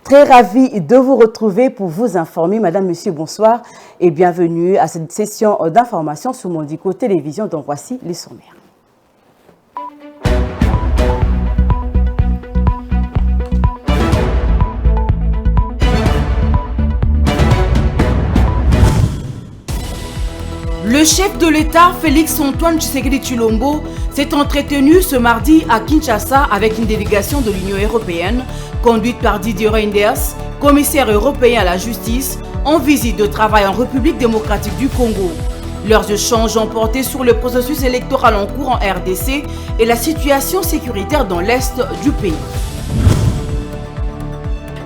Très ravi de vous retrouver pour vous informer. Madame, Monsieur, bonsoir et bienvenue à cette session d'information sur Mondico Télévision dont voici les sommaires. Le chef de l'État, Félix-Antoine Tshisekedi Tshilombo, s'est entretenu ce mardi à Kinshasa avec une délégation de l'Union européenne conduite par Didier Reynders, commissaire européen à la justice, en visite de travail en République démocratique du Congo. Leurs échanges ont porté sur le processus électoral en cours en RDC et la situation sécuritaire dans l'est du pays.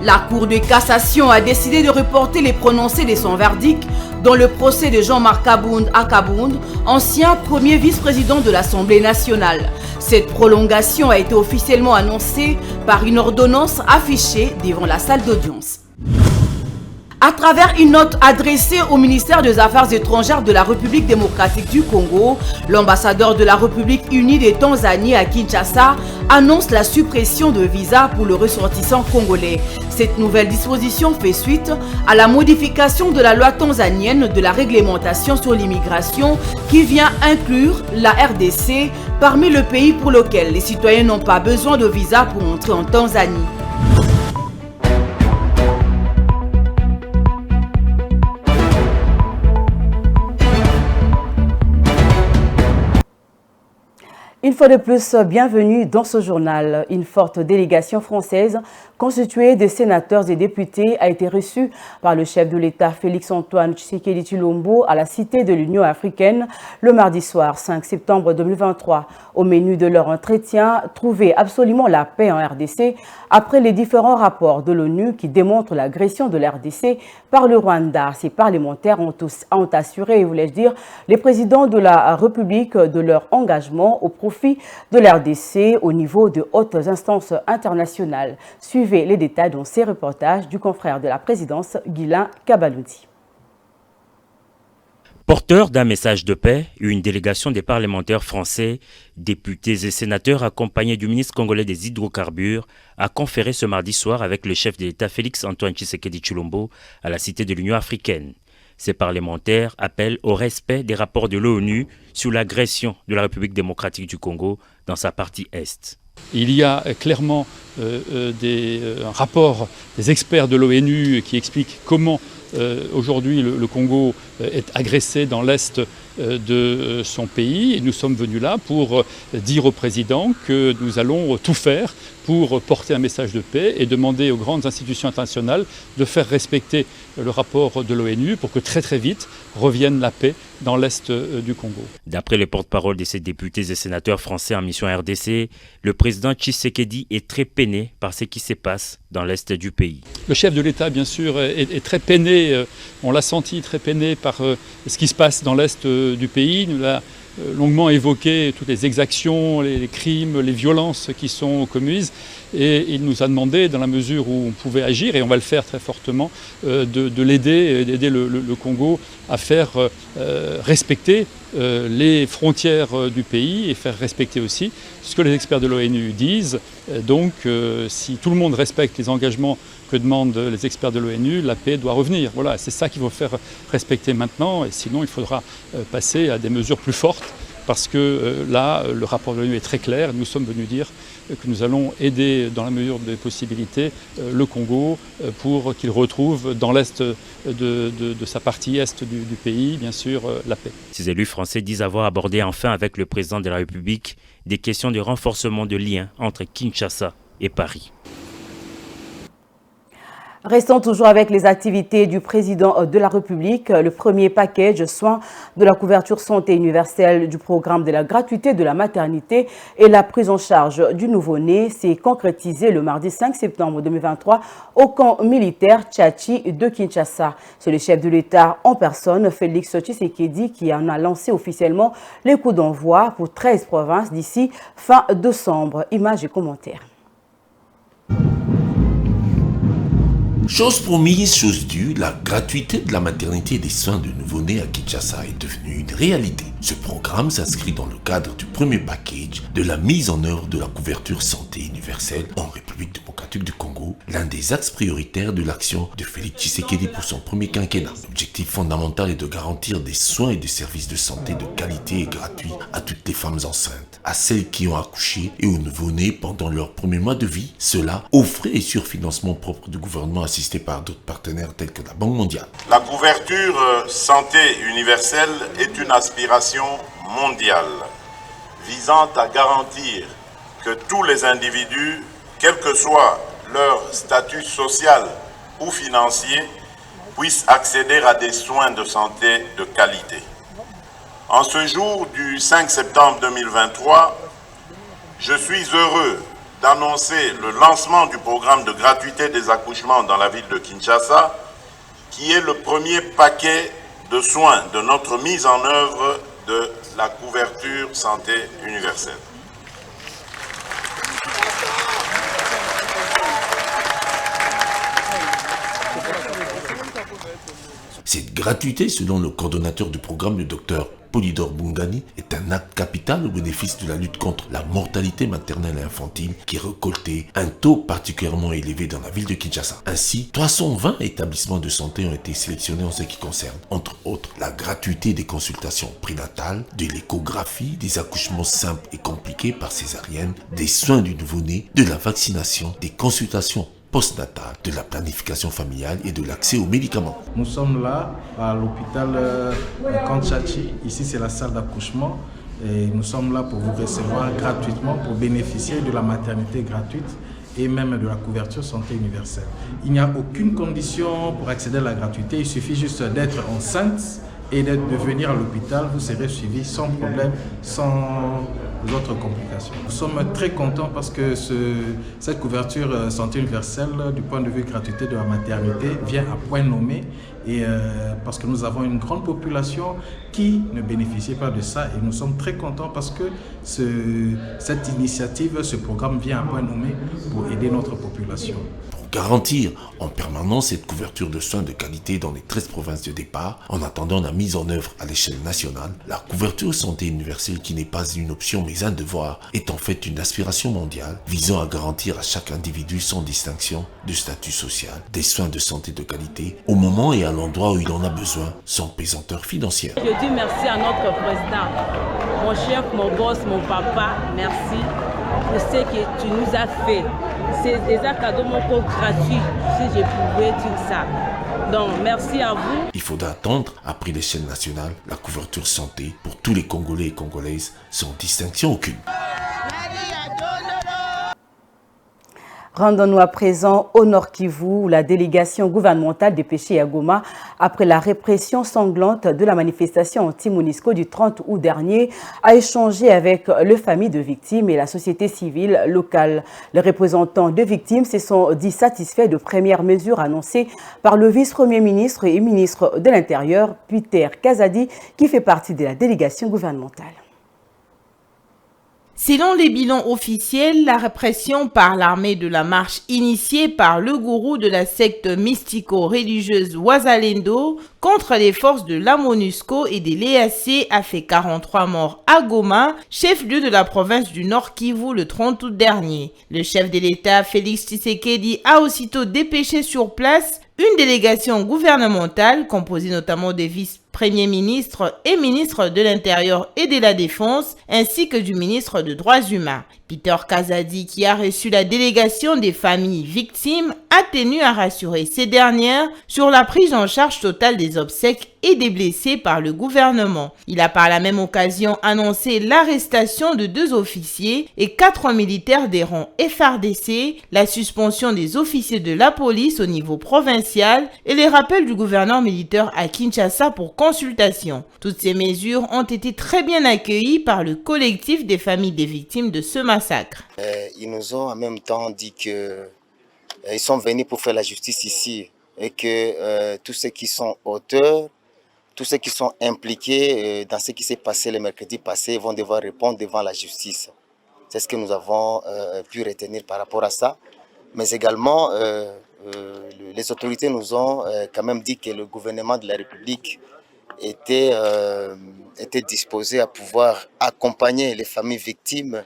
La Cour de cassation a décidé de reporter les prononcés de son verdict dans le procès de Jean-Marc Kabound à Kabound, ancien premier vice-président de l'Assemblée nationale. Cette prolongation a été officiellement annoncée par une ordonnance affichée devant la salle d'audience. À travers une note adressée au ministère des Affaires étrangères de la République démocratique du Congo, l'ambassadeur de la République unie de Tanzanie à Kinshasa annonce la suppression de visas pour le ressortissant congolais. Cette nouvelle disposition fait suite à la modification de la loi tanzanienne de la réglementation sur l'immigration qui vient inclure la RDC parmi les pays pour lesquels les citoyens n'ont pas besoin de visa pour entrer en Tanzanie. Une fois de plus, bienvenue dans ce journal. Une forte délégation française constituée de sénateurs et députés a été reçue par le chef de l'État Félix-Antoine Tshisekedi Tshilombo à la Cité de l'Union africaine le mardi soir 5 septembre 2023. Au menu de leur entretien, trouver absolument la paix en RDC après les différents rapports de l'ONU qui démontrent l'agression de la RDC par le Rwanda. Ces parlementaires ont assuré, voulais-je dire, les présidents de la République de leur engagement au profit de l'RDC au niveau de hautes instances internationales. Suivez les détails dans ces reportages du confrère de la présidence, Guilain Kabaloudi. Porteur d'un message de paix, une délégation des parlementaires français, députés et sénateurs accompagnés du ministre congolais des hydrocarbures a conféré ce mardi soir avec le chef de l'État Félix-Antoine Tshisekedi Tshilombo à la Cité de l'Union africaine. Ces parlementaires appellent au respect des rapports de l'ONU sur l'agression de la République démocratique du Congo dans sa partie Est. Il y a clairement un rapport des experts de l'ONU qui explique comment aujourd'hui le Congo est agressé dans l'Est de son pays. Et nous sommes venus là pour dire au président que nous allons tout faire pour porter un message de paix et demander aux grandes institutions internationales de faire respecter le rapport de l'ONU pour que très très vite revienne la paix dans l'Est du Congo. D'après le porte-parole de ces députés et sénateurs français en mission RDC, le président Tshisekedi est très peiné par ce qui se passe dans l'Est du pays. Le chef de l'État, bien sûr, est très peiné, on l'a senti très peiné par ce qui se passe dans l'Est du pays. Il a longuement évoqué toutes les exactions, les crimes, les violences qui sont commises. Et il nous a demandé, dans la mesure où on pouvait agir, et on va le faire très fortement, de l'aider, d'aider le Congo à faire respecter les frontières du pays et faire respecter aussi ce que les experts de l'ONU disent. Donc, si tout le monde respecte les engagements que demandent les experts de l'ONU, la paix doit revenir. Voilà, c'est ça qu'il faut faire respecter maintenant, et sinon il faudra passer à des mesures plus fortes, parce que là, le rapport de l'ONU est très clair. Nous sommes venus dire que nous allons aider, dans la mesure des possibilités, le Congo pour qu'il retrouve dans l'est de sa partie est du pays, bien sûr, la paix. Ces élus français disent avoir abordé enfin avec le président de la République des questions de renforcement de liens entre Kinshasa et Paris. Restons toujours avec les activités du président de la République. Le premier package soins de la couverture santé universelle du programme de la gratuité de la maternité et la prise en charge du nouveau-né s'est concrétisé le mardi 5 septembre 2023 au camp militaire Tchachi de Kinshasa. C'est le chef de l'État en personne, Félix Tshisekedi, qui en a lancé officiellement les coups d'envoi pour 13 provinces d'ici fin décembre. Images et commentaires. Chose promise, chose due, la gratuité de la maternité et des soins de nouveau-nés à Kinshasa est devenue une réalité. Ce programme s'inscrit dans le cadre du premier package de la mise en œuvre de la couverture santé universelle en République démocratique du Congo, l'un des axes prioritaires de l'action de Félix Tshisekedi pour son premier quinquennat. L'objectif fondamental est de garantir des soins et des services de santé de qualité et gratuits à toutes les femmes enceintes, à celles qui ont accouché et aux nouveau-nés pendant leur premier mois de vie, cela aux frais et sur financement propre du gouvernement assisté par d'autres partenaires tels que la Banque mondiale. La couverture santé universelle est une aspiration mondiale visant à garantir que tous les individus, quel que soit leur statut social ou financier, puissent accéder à des soins de santé de qualité. En ce jour du 5 septembre 2023, je suis heureux d'annoncer le lancement du programme de gratuité des accouchements dans la ville de Kinshasa, qui est le premier paquet de soins de notre mise en œuvre de la couverture santé universelle. Cette gratuité, selon le coordonnateur du programme, le docteur Polydor Bungani, est un acte capital au bénéfice de la lutte contre la mortalité maternelle et infantile qui récoltait un taux particulièrement élevé dans la ville de Kinshasa. Ainsi, 320 établissements de santé ont été sélectionnés en ce qui concerne, entre autres, la gratuité des consultations prénatales, de l'échographie, des accouchements simples et compliqués par césarienne, des soins du nouveau-né, de la vaccination, des consultations postnatal, de la planification familiale et de l'accès aux médicaments. Nous sommes là à l'hôpital Kanchachi. Ici, c'est la salle d'accouchement. Et nous sommes là pour vous recevoir gratuitement, pour bénéficier de la maternité gratuite et même de la couverture santé universelle. Il n'y a aucune condition pour accéder à la gratuité. Il suffit juste d'être enceinte et de venir à l'hôpital. Vous serez suivi sans problème, sans autres complications. Nous sommes très contents parce que cette couverture santé universelle, du point de vue gratuité de la maternité, vient à point nommé et parce que nous avons une grande population qui ne bénéficie pas de ça et nous sommes très contents parce que cette initiative, ce programme vient à point nommé pour aider notre population. Garantir en permanence cette couverture de soins de qualité dans les 13 provinces de départ, en attendant la mise en œuvre à l'échelle nationale, la couverture santé universelle qui n'est pas une option mais un devoir, est en fait une aspiration mondiale visant à garantir à chaque individu sans distinction de statut social des soins de santé de qualité au moment et à l'endroit où il en a besoin sans pesanteur financière. Je dis merci à notre président, mon chef, mon boss, mon papa, merci pour ce que tu nous as fait. C'est déjà cadeau gratuit si je pouvais dire ça. Donc merci à vous. Il faudra attendre, après l'échelle nationale, la couverture santé pour tous les Congolais et Congolaises sans distinction aucune. Rendons-nous à présent au Nord Kivu, où la délégation gouvernementale dépêchée à Goma après la répression sanglante de la manifestation anti-MONUSCO du 30 août dernier a échangé avec les familles de victimes et la société civile locale. Les représentants de victimes se sont dit satisfaits de premières mesures annoncées par le vice-premier ministre et ministre de l'Intérieur, Peter Kazadi, qui fait partie de la délégation gouvernementale. Selon les bilans officiels, la répression par l'armée de la marche initiée par le gourou de la secte mystico-religieuse Wazalendo contre les forces de la MONUSCO et des l'EAC a fait 43 morts à Goma, chef-lieu de la province du Nord Kivu le 30 août dernier. Le chef de l'État, Félix Tshisekedi, a aussitôt dépêché sur place une délégation gouvernementale composée notamment des vice-premiers ministres et ministres de l'Intérieur et de la Défense, ainsi que du ministre des Droits humains. Peter Kazadi, qui a reçu la délégation des familles victimes, a tenu à rassurer ces dernières sur la prise en charge totale des obsèques et des blessés par le gouvernement. Il a par la même occasion annoncé l'arrestation de 2 officiers et 4 militaires des rangs FARDC, la suspension des officiers de la police au niveau provincial et les rappels du gouverneur militaire à Kinshasa pour consultation. Toutes ces mesures ont été très bien accueillies par le collectif des familles des victimes de ce massacre. Ils nous ont en même temps dit que ils sont venus pour faire la justice ici et que tous ceux qui sont auteurs, tous ceux qui sont impliqués dans ce qui s'est passé le mercredi passé vont devoir répondre devant la justice. C'est ce que nous avons pu retenir par rapport à ça. Mais également, les autorités nous ont quand même dit que le gouvernement de la République était disposé à pouvoir accompagner les familles victimes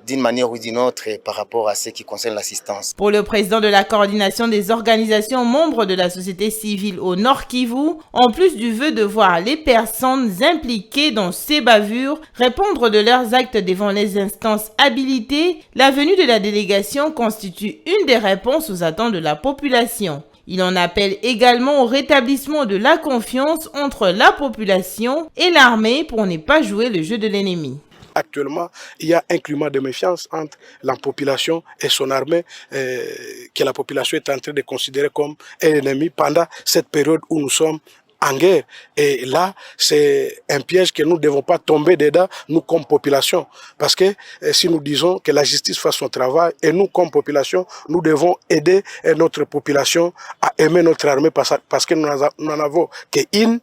d'une manière ou d'une autre par rapport à ce qui concerne l'assistance. Pour le président de la coordination des organisations membres de la société civile au Nord Kivu, en plus du vœu de voir les personnes impliquées dans ces bavures répondre de leurs actes devant les instances habilitées, la venue de la délégation constitue une des réponses aux attentes de la population. Il en appelle également au rétablissement de la confiance entre la population et l'armée pour ne pas jouer le jeu de l'ennemi. Actuellement, il y a un climat de méfiance entre la population et son armée que la population est en train de considérer comme un ennemi pendant cette période où nous sommes en guerre. Et là, c'est un piège que nous ne devons pas tomber dedans, nous comme population. Parce que si nous disons que la justice fasse son travail, et nous comme population, nous devons aider notre population à aimer notre armée parce que nous n'en avons qu'une.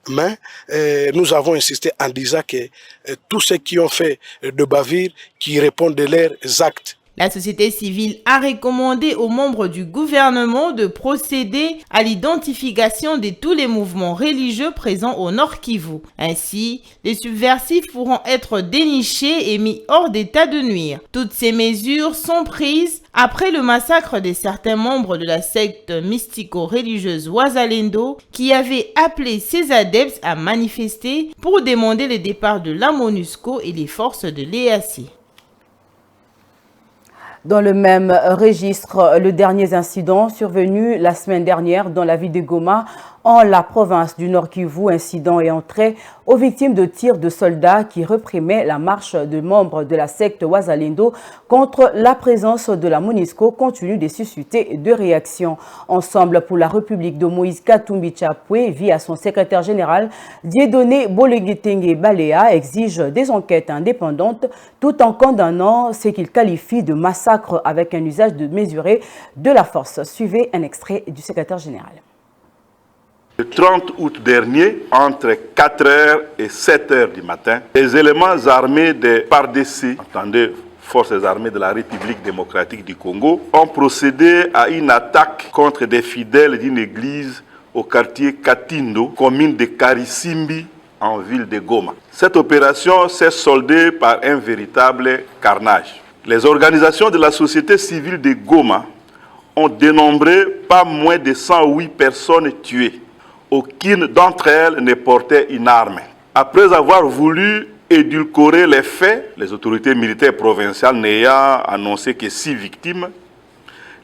Mais nous avons insisté en disant que tous ceux qui ont fait de bavures, qui répondent de leurs actes. La société civile a recommandé aux membres du gouvernement de procéder à l'identification de tous les mouvements religieux présents au Nord Kivu. Ainsi, les subversifs pourront être dénichés et mis hors d'état de nuire. Toutes ces mesures sont prises après le massacre de certains membres de la secte mystico-religieuse Wazalendo qui avaient appelé ses adeptes à manifester pour demander le départ de la MONUSCO et les forces de l'EAC. Dans le même registre, le dernier incident survenu la semaine dernière dans la ville de Goma, en la province du Nord Kivu, incident et entrée aux victimes de tirs de soldats qui réprimaient la marche de membres de la secte Wazalendo contre la présence de la MONUSCO continue de susciter deux réactions. Ensemble pour la République de Moïse Katumbi Chapwe, via son secrétaire général, Dieudonné Boleguetenge Balea, exige des enquêtes indépendantes tout en condamnant ce qu'il qualifie de massacre avec un usage démesuré de la force. Suivez un extrait du secrétaire général. Le 30 août dernier, entre 4h et 7h du matin, les éléments armés des FARDC, entendez, Forces armées de la République démocratique du Congo, ont procédé à une attaque contre des fidèles d'une église au quartier Katindo, commune de Karisimbi, en ville de Goma. Cette opération s'est soldée par un véritable carnage. Les organisations de la société civile de Goma ont dénombré pas moins de 108 personnes tuées. Aucune d'entre elles ne portait une arme. Après avoir voulu édulcorer les faits, les autorités militaires provinciales n'ayant annoncé que 6 victimes,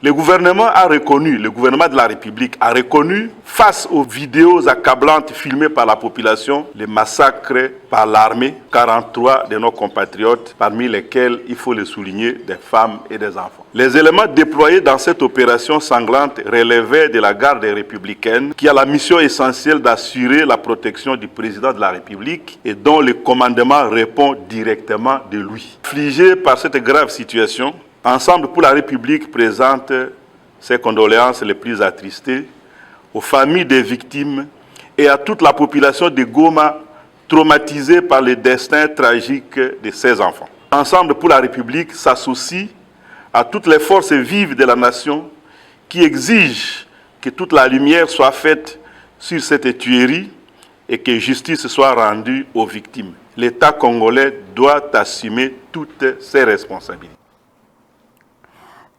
le gouvernement de la République a reconnu, face aux vidéos accablantes filmées par la population, les massacres par l'armée, 43 de nos compatriotes, parmi lesquels, il faut le souligner, des femmes et des enfants. Les éléments déployés dans cette opération sanglante relevaient de la garde républicaine, qui a la mission essentielle d'assurer la protection du président de la République et dont le commandement répond directement de lui. Affligé par cette grave situation, Ensemble pour la République présente ses condoléances les plus attristées aux familles des victimes et à toute la population de Goma traumatisée par le destin tragique de ses enfants. Ensemble pour la République s'associe à toutes les forces vives de la nation qui exigent que toute la lumière soit faite sur cette tuerie et que justice soit rendue aux victimes. L'État congolais doit assumer toutes ses responsabilités.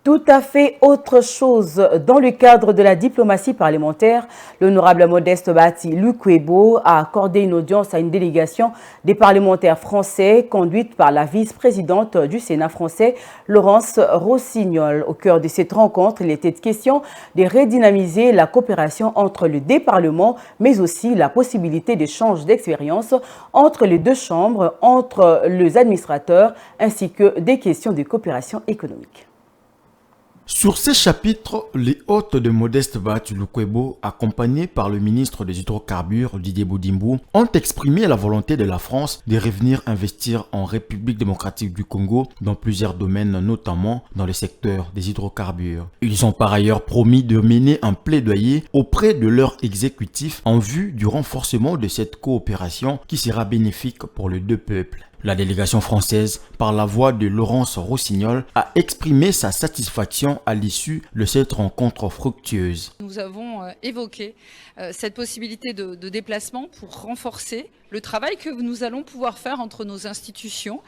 Tout à fait autre chose. Dans le cadre de la diplomatie parlementaire, l'honorable Modeste Bati Lukwebo a accordé une audience à une délégation des parlementaires français conduite par la vice-présidente du Sénat français, Laurence Rossignol. Au cœur de cette rencontre, il était question de redynamiser la coopération entre les deux parlements, mais aussi la possibilité d'échange d'expériences entre les deux chambres, entre les administrateurs, ainsi que des questions de coopération économique. Sur ces chapitres, les hôtes de Modeste Bati Lukwebo, accompagnés par le ministre des Hydrocarbures Didier Boudimbo, ont exprimé la volonté de la France de revenir investir en République démocratique du Congo dans plusieurs domaines, notamment dans le secteur des hydrocarbures. Ils ont par ailleurs promis de mener un plaidoyer auprès de leur exécutif en vue du renforcement de cette coopération qui sera bénéfique pour les deux peuples. La délégation française, par la voix de Laurence Rossignol, a exprimé sa satisfaction à l'issue de cette rencontre fructueuse. Nous avons évoqué cette possibilité de déplacement pour renforcer le travail que nous allons pouvoir faire entre nos institutions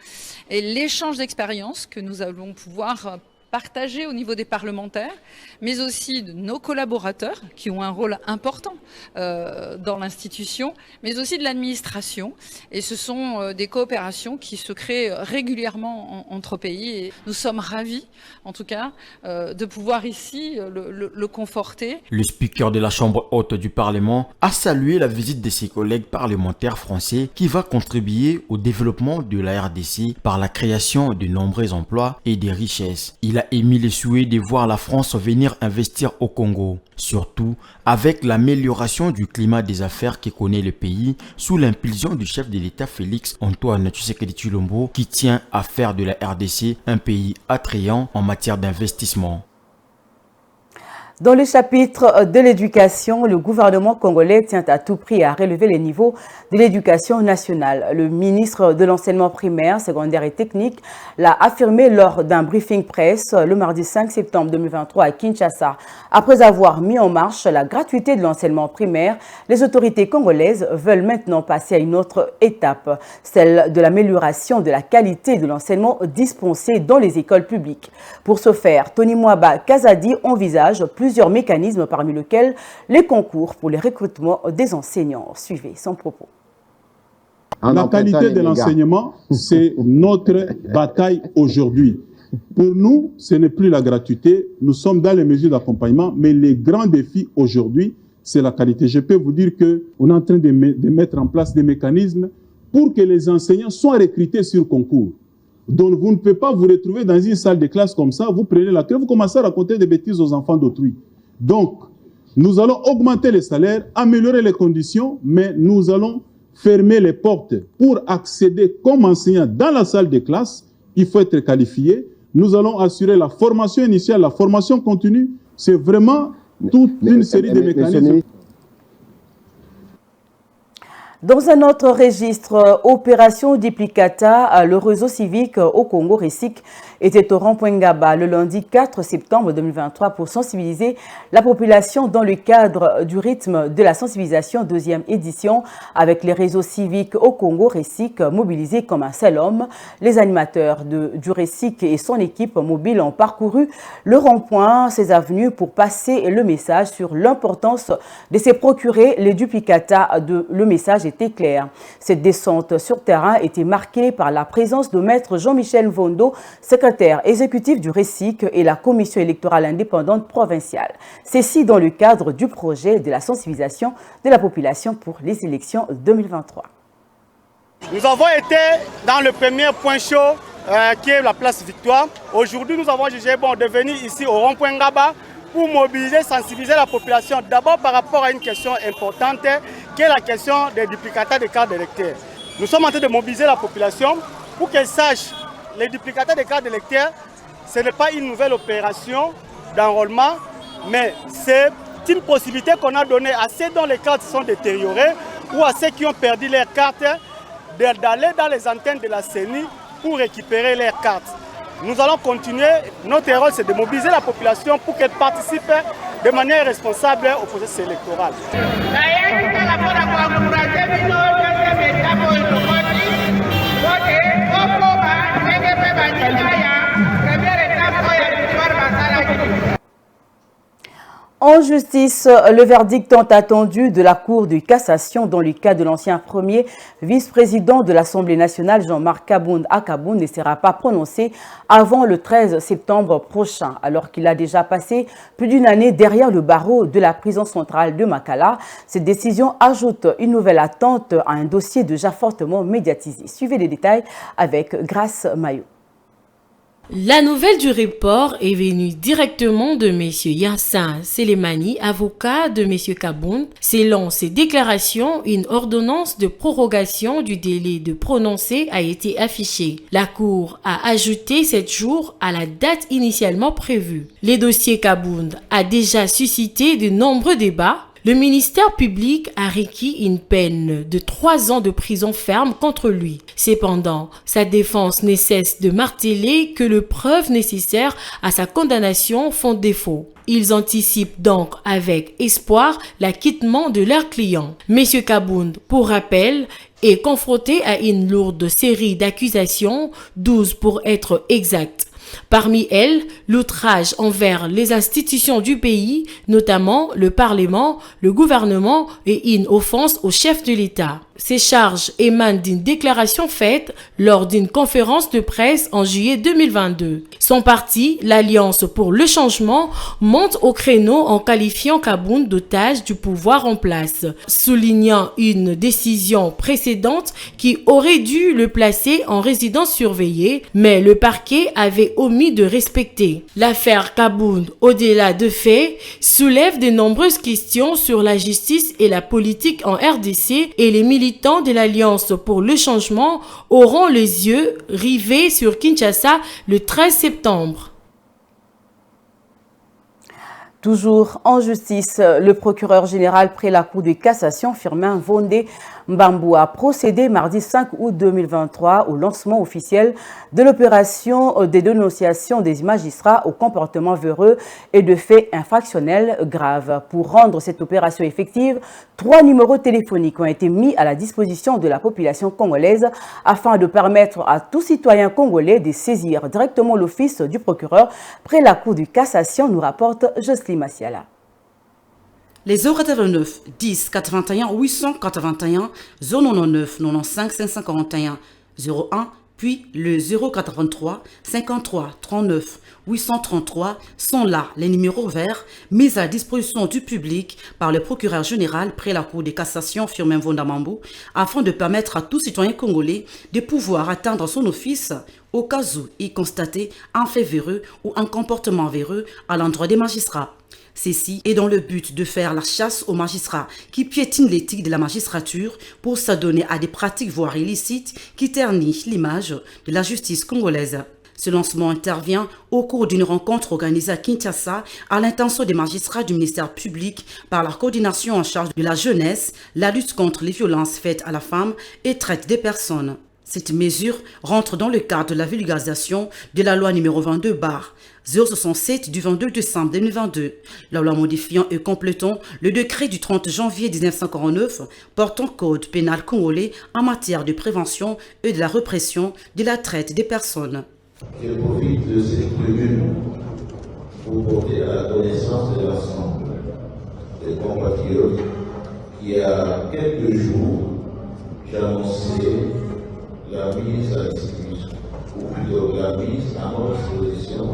et l'échange d'expériences que nous allons pouvoir partager au niveau des parlementaires, mais aussi de nos collaborateurs qui ont un rôle important dans l'institution, mais aussi de l'administration. Et ce sont des coopérations qui se créent régulièrement entre pays. Et nous sommes ravis, en tout cas, de pouvoir ici le conforter. Le speaker de la Chambre haute du Parlement a salué la visite de ses collègues parlementaires français qui va contribuer au développement de la RDC par la création de nombreux emplois et des richesses. Il a émis le souhait de voir la France venir investir au Congo, surtout avec l'amélioration du climat des affaires que connaît le pays sous l'impulsion du chef de l'État Félix Antoine Tshisekedi Tshilombo qui tient à faire de la RDC un pays attrayant en matière d'investissement. Dans le chapitre de l'éducation, le gouvernement congolais tient à tout prix à relever les niveaux de l'éducation nationale. Le ministre de l'enseignement primaire, secondaire et technique l'a affirmé lors d'un briefing presse le mardi 5 septembre 2023 à Kinshasa. Après avoir mis en marche la gratuité de l'enseignement primaire, les autorités congolaises veulent maintenant passer à une autre étape, celle de l'amélioration de la qualité de l'enseignement dispensé dans les écoles publiques. Pour ce faire, Tony Mwaba Kazadi envisage plusieurs mécanismes parmi lesquels les concours pour les recrutements des enseignants. Suivez son propos. La qualité de l'enseignement, c'est notre bataille aujourd'hui. Pour nous, ce n'est plus la gratuité. Nous sommes dans les mesures d'accompagnement, mais les grands défis aujourd'hui, c'est la qualité. Je peux vous dire qu'on est en train de mettre en place des mécanismes pour que les enseignants soient recrutés sur concours. Donc, vous ne pouvez pas vous retrouver dans une salle de classe comme ça, vous prenez la clé, vous commencez à raconter des bêtises aux enfants d'autrui. Donc, nous allons augmenter les salaires, améliorer les conditions, mais nous allons fermer les portes pour accéder comme enseignant dans la salle de classe. Il faut être qualifié. Nous allons assurer la formation initiale, la formation continue. C'est vraiment toute une série de mécanismes. Dans un autre registre, opération Duplicata, le réseau civique au Congo RECIC était au rond-point Ngaba le lundi 4 septembre 2023 pour sensibiliser la population dans le cadre du rythme de la sensibilisation deuxième édition avec les réseaux civiques au Congo RECIC mobilisés comme un seul homme. Les animateurs du RECIC et son équipe mobile ont parcouru le rond-point, ses avenues pour passer le message sur l'importance de se procurer les duplicata. Le message était clair. Cette descente sur terrain était marquée par la présence de maître Jean-Michel Vondo, secrétaire exécutif du RECIC et la commission électorale indépendante provinciale. Ceci dans le cadre du projet de la sensibilisation de la population pour les élections 2023. Nous avons été dans le premier point chaud qui est la place Victoire. Aujourd'hui, nous avons jugé bon de venir ici au rond-point Ngaba pour mobiliser, sensibiliser la population d'abord par rapport à une question importante qui est la question des duplicata de cartes d'électeurs. Nous sommes en train de mobiliser la population pour qu'elle sache les duplicata de cartes d'électeurs, ce n'est pas une nouvelle opération d'enrôlement, mais c'est une possibilité qu'on a donnée à ceux dont les cartes sont détériorées ou à ceux qui ont perdu leurs cartes d'aller dans les antennes de la CENI pour récupérer leurs cartes. Nous allons continuer. Notre rôle, c'est de mobiliser la population pour qu'elle participe de manière responsable au processus électoral. En justice, le verdict tant attendu de la Cour de cassation dans le cas de l'ancien premier vice-président de l'Assemblée nationale, Jean-Marc Kabound Akabound, ne sera pas prononcé avant le 13 septembre prochain, alors qu'il a déjà passé plus d'une année derrière le barreau de la prison centrale de Makala. Cette décision ajoute une nouvelle attente à un dossier déjà fortement médiatisé. Suivez les détails avec Grace Mayo. La nouvelle du report est venue directement de M. Yassin Selemani, avocat de M. Kabound. Selon ses déclarations, une ordonnance de prorogation du délai de prononcer a été affichée. La Cour a ajouté 7 jours à la date initialement prévue. Le dossier Kabound a déjà suscité de nombreux débats. Le ministère public a requis une peine de 3 ans de prison ferme contre lui. Cependant, sa défense ne cesse de marteler que les preuves nécessaires à sa condamnation font défaut. Ils anticipent donc avec espoir l'acquittement de leurs clients. Monsieur Kabound, pour rappel, est confronté à une lourde série d'accusations, 12 pour être exact. Parmi elles, l'outrage envers les institutions du pays, notamment le Parlement, le gouvernement et une offense au chef de l'État. Ces charges émanent d'une déclaration faite lors d'une conférence de presse en juillet 2022. Son parti, l'Alliance pour le changement, monte au créneau en qualifiant Kabound d'otage du pouvoir en place, soulignant une décision précédente qui aurait dû le placer en résidence surveillée, mais le parquet avait omis de respecter. L'affaire Kabound, au-delà de faits, soulève de nombreuses questions sur la justice et la politique en RDC, et les militants de l'Alliance pour le changement auront les yeux rivés sur Kinshasa le 13 septembre. Toujours en justice, le procureur général près la Cour de cassation, Firmin Vondé Mbambou, a procédé mardi 5 août 2023 au lancement officiel de l'opération de dénonciation des magistrats au comportement véreux et de faits infractionnels graves. Pour rendre cette opération effective, 3 numéros téléphoniques ont été mis à la disposition de la population congolaise afin de permettre à tout citoyen congolais de saisir directement l'office du procureur près la Cour de cassation, nous rapporte Jocelyne Massiala. Les 089 10 81 881 099 95 541 01 puis le 083 53 39 833 sont là les numéros verts mis à disposition du public par le procureur général près la Cour de cassation Firmin Vondé Mbambou afin de permettre à tout citoyen congolais de pouvoir atteindre son office au cas où il constatait un fait véreux ou un comportement véreux à l'endroit des magistrats. Ceci est dans le but de faire la chasse aux magistrats qui piétinent l'éthique de la magistrature pour s'adonner à des pratiques voire illicites qui ternissent l'image de la justice congolaise. Ce lancement intervient au cours d'une rencontre organisée à Kinshasa à l'intention des magistrats du ministère public par la coordination en charge de la jeunesse, la lutte contre les violences faites à la femme et traite des personnes. Cette mesure rentre dans le cadre de la vulgarisation de la loi numéro 22/067 du 22 décembre 2022. La loi modifiant et complétant le décret du 30 janvier 1949 portant code pénal congolais en matière de prévention et de la répression de la traite des personnes. Je profite de cette tribune pour porter à la connaissance de l'ensemble des compatriotes qui, à quelques jours, j'ai annoncé la mise à disposition, ou plutôt la mise à notre disposition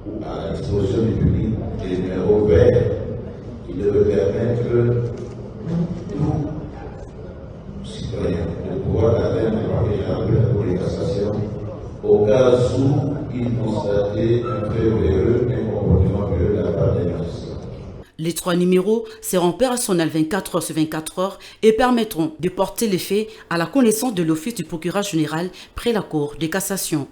ou à la disposition du public des numéros verts qui devraient permettre tout citoyen de pouvoir atteindre le parquet général de la Cour de cassation au cas où il constatait un fait véreux, un comportement véreux de la part des magistrats. Les 3 numéros seront opérationnels 24 heures sur 24 heures et permettront de porter les faits à la connaissance de l'office du procureur général près la Cour de cassation.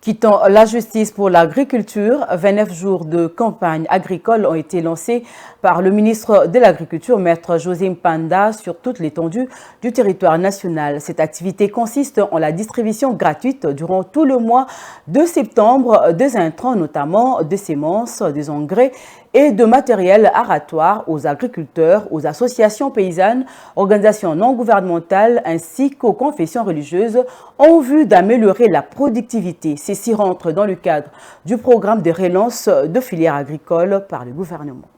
Quittant la justice pour l'agriculture, 29 jours de campagne agricole ont été lancés par le ministre de l'Agriculture, Maître José Mpanda, sur toute l'étendue du territoire national. Cette activité consiste en la distribution gratuite durant tout le mois de septembre des intrants, notamment de semences, des engrais et de matériel aratoire aux agriculteurs, aux associations paysannes, organisations non gouvernementales ainsi qu'aux confessions religieuses en vue d'améliorer la productivité. Ceci rentre dans le cadre du programme de relance de filières agricoles par le gouvernement.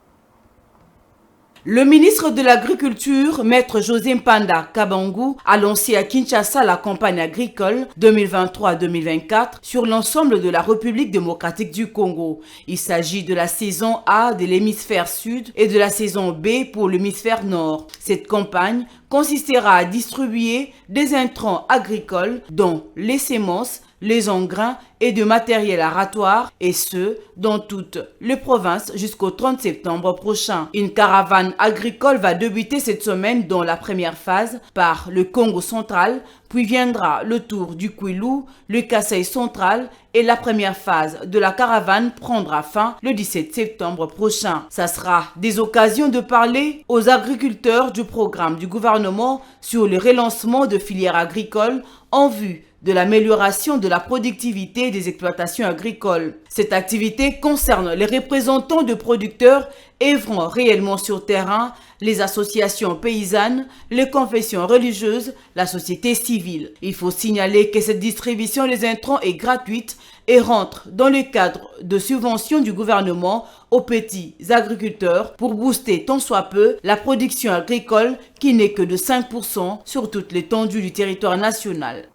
Le ministre de l'Agriculture, Maître José Mpanda Kabangu, a lancé à Kinshasa la campagne agricole 2023-2024 sur l'ensemble de la République démocratique du Congo. Il s'agit de la saison A de l'hémisphère sud et de la saison B pour l'hémisphère nord. Cette campagne consistera à distribuer des intrants agricoles dont les semences, les engrais et de matériel aratoire, et ce, dans toutes les provinces jusqu'au 30 septembre prochain. Une caravane agricole va débuter cette semaine dans la première phase par le Congo central, puis viendra le tour du Kwilu, le Kasaï central, et la première phase de la caravane prendra fin le 17 septembre prochain. Ça sera des occasions de parler aux agriculteurs du programme du gouvernement sur le relancement de filières agricoles en vue de l'amélioration de la productivité des exploitations agricoles. Cette activité concerne les représentants de producteurs œuvrant réellement sur terrain, les associations paysannes, les confessions religieuses, la société civile. Il faut signaler que cette distribution des intrants est gratuite et rentre dans le cadre de subventions du gouvernement aux petits agriculteurs pour booster tant soit peu la production agricole qui n'est que de 5% sur toute l'étendue du territoire national.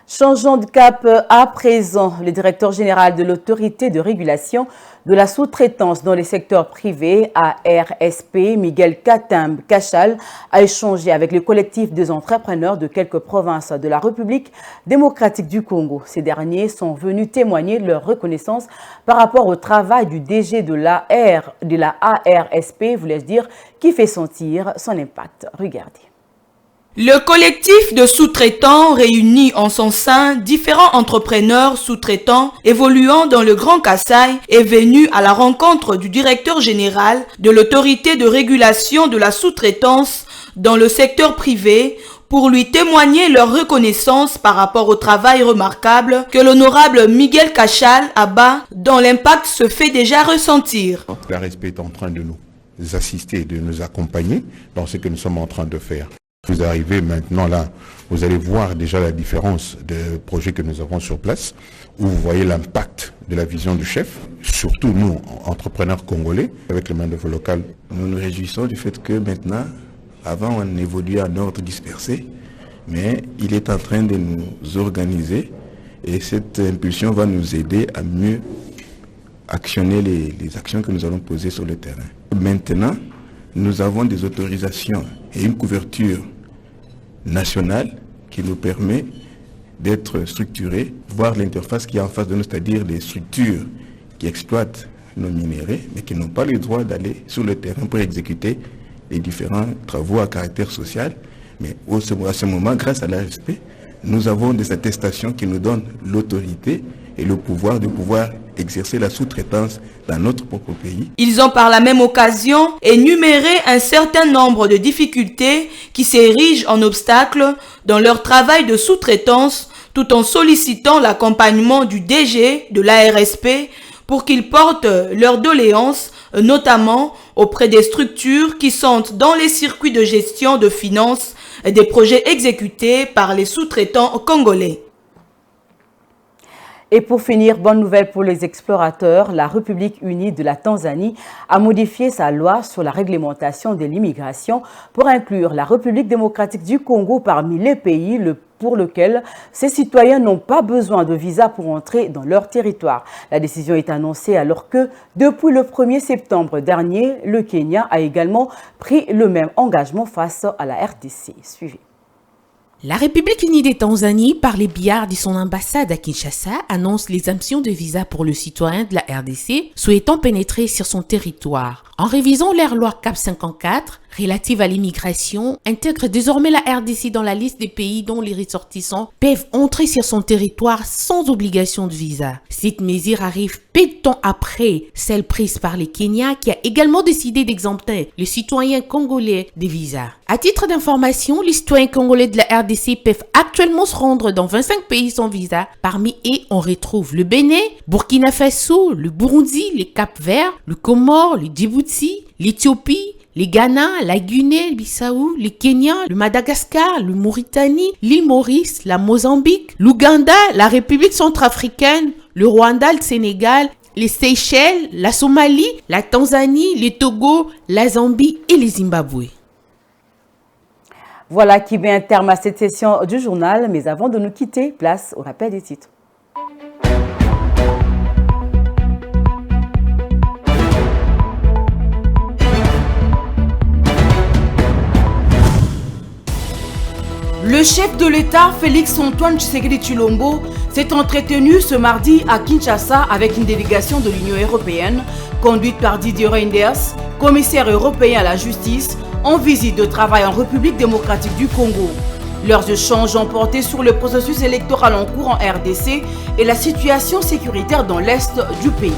Changeons de cap à présent. Le directeur général de l'autorité de régulation de la sous-traitance dans les secteurs privés, ARSP, Miguel Katambe Kachal, a échangé avec le collectif des entrepreneurs de quelques provinces de la République démocratique du Congo. Ces derniers sont venus témoigner de leur reconnaissance par rapport au travail du DG de la ARSP, voulais-je dire, qui fait sentir son impact. Regardez. Le collectif de sous-traitants réunit en son sein différents entrepreneurs sous-traitants évoluant dans le Grand Kasaï est venu à la rencontre du directeur général de l'autorité de régulation de la sous-traitance dans le secteur privé pour lui témoigner leur reconnaissance par rapport au travail remarquable que l'honorable Miguel Kachal abat dont l'impact se fait déjà ressentir. La RSP est en train de nous assister, de nous accompagner dans ce que nous sommes en train de faire. Vous arrivez maintenant là, vous allez voir déjà la différence de projets que nous avons sur place, où vous voyez l'impact de la vision du chef, surtout nous, entrepreneurs congolais, avec les main-d'œuvre locales. Nous nous réjouissons du fait que maintenant, avant on évoluait en ordre dispersé, mais il est en train de nous organiser et cette impulsion va nous aider à mieux actionner les actions que nous allons poser sur le terrain. Maintenant, nous avons des autorisations et une couverture nationale qui nous permet d'être structurés, voir l'interface qui est en face de nous, c'est-à-dire les structures qui exploitent nos minéraux, mais qui n'ont pas le droit d'aller sur le terrain pour exécuter les différents travaux à caractère social. Mais à ce moment, grâce à l'ARSP, nous avons des attestations qui nous donnent l'autorité et le pouvoir de pouvoir exercer la sous-traitance dans notre propre pays. Ils ont par la même occasion énuméré un certain nombre de difficultés qui s'érigent en obstacles dans leur travail de sous-traitance tout en sollicitant l'accompagnement du DG de l'ARSP pour qu'ils portent leurs doléances, notamment auprès des structures qui sont dans les circuits de gestion de finances des projets exécutés par les sous-traitants congolais. Et pour finir, bonne nouvelle pour les explorateurs, la République unie de la Tanzanie a modifié sa loi sur la réglementation de l'immigration pour inclure la République démocratique du Congo parmi les pays pour lesquels ces citoyens n'ont pas besoin de visa pour entrer dans leur territoire. La décision est annoncée alors que, depuis le 1er septembre dernier, le Kenya a également pris le même engagement face à la RDC. Suivez. La République unie des Tanzanie, par les biais de son ambassade à Kinshasa, annonce l'exemption de visa pour le citoyen de la RDC souhaitant pénétrer sur son territoire. En révisant leur loi CAP 54, relative à l'immigration, intègre désormais la RDC dans la liste des pays dont les ressortissants peuvent entrer sur son territoire sans obligation de visa. Cette mesure arrive peu de temps après celle prise par le Kenya qui a également décidé d'exempter les citoyens congolais des visas. À titre d'information, les citoyens congolais de la RDC peuvent actuellement se rendre dans 25 pays sans visa. Parmi eux, on retrouve le Bénin, Burkina Faso, le Burundi, le Cap-Vert, le Comore, le Djibouti, l'Éthiopie, le Ghana, la Guinée, le Bissau, le Kenya, le Madagascar, le Mauritanie, l'île Maurice, la Mozambique, l'Ouganda, la République centrafricaine, le Rwanda, le Sénégal, les Seychelles, la Somalie, la Tanzanie, le Togo, la Zambie et le Zimbabwe. Voilà qui met un terme à cette session du journal, mais avant de nous quitter, place au rappel des titres. Le chef de l'État, Félix Antoine Tshisekedi Tshilombo, s'est entretenu ce mardi à Kinshasa avec une délégation de l'Union européenne, conduite par Didier Reynders, commissaire européen à la justice, en visite de travail en République démocratique du Congo. Leurs échanges ont porté sur le processus électoral en cours en RDC et la situation sécuritaire dans l'est du pays.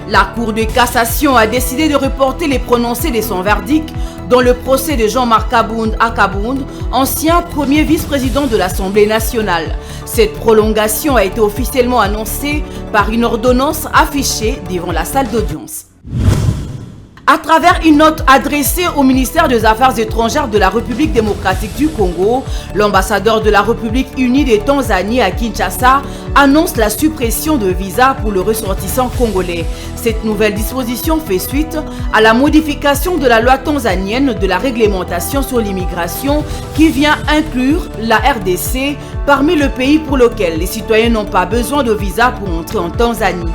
La Cour de cassation a décidé de reporter les prononcés de son verdict dans le procès de Jean-Marc Kabound à Kabound, ancien premier vice-président de l'Assemblée nationale. Cette prolongation a été officiellement annoncée par une ordonnance affichée devant la salle d'audience. À travers une note adressée au ministère des Affaires étrangères de la République démocratique du Congo, l'ambassadeur de la République unie de Tanzanie à Kinshasa annonce la suppression de visas pour le ressortissant congolais. Cette nouvelle disposition fait suite à la modification de la loi tanzanienne de la réglementation sur l'immigration qui vient inclure la RDC parmi les pays pour lesquels les citoyens n'ont pas besoin de visa pour entrer en Tanzanie.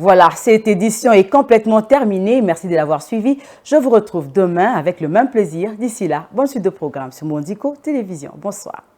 Voilà, cette édition est complètement terminée. Merci de l'avoir suivi. Je vous retrouve demain avec le même plaisir. D'ici là, bonne suite de programmes sur Mondico Télévision. Bonsoir.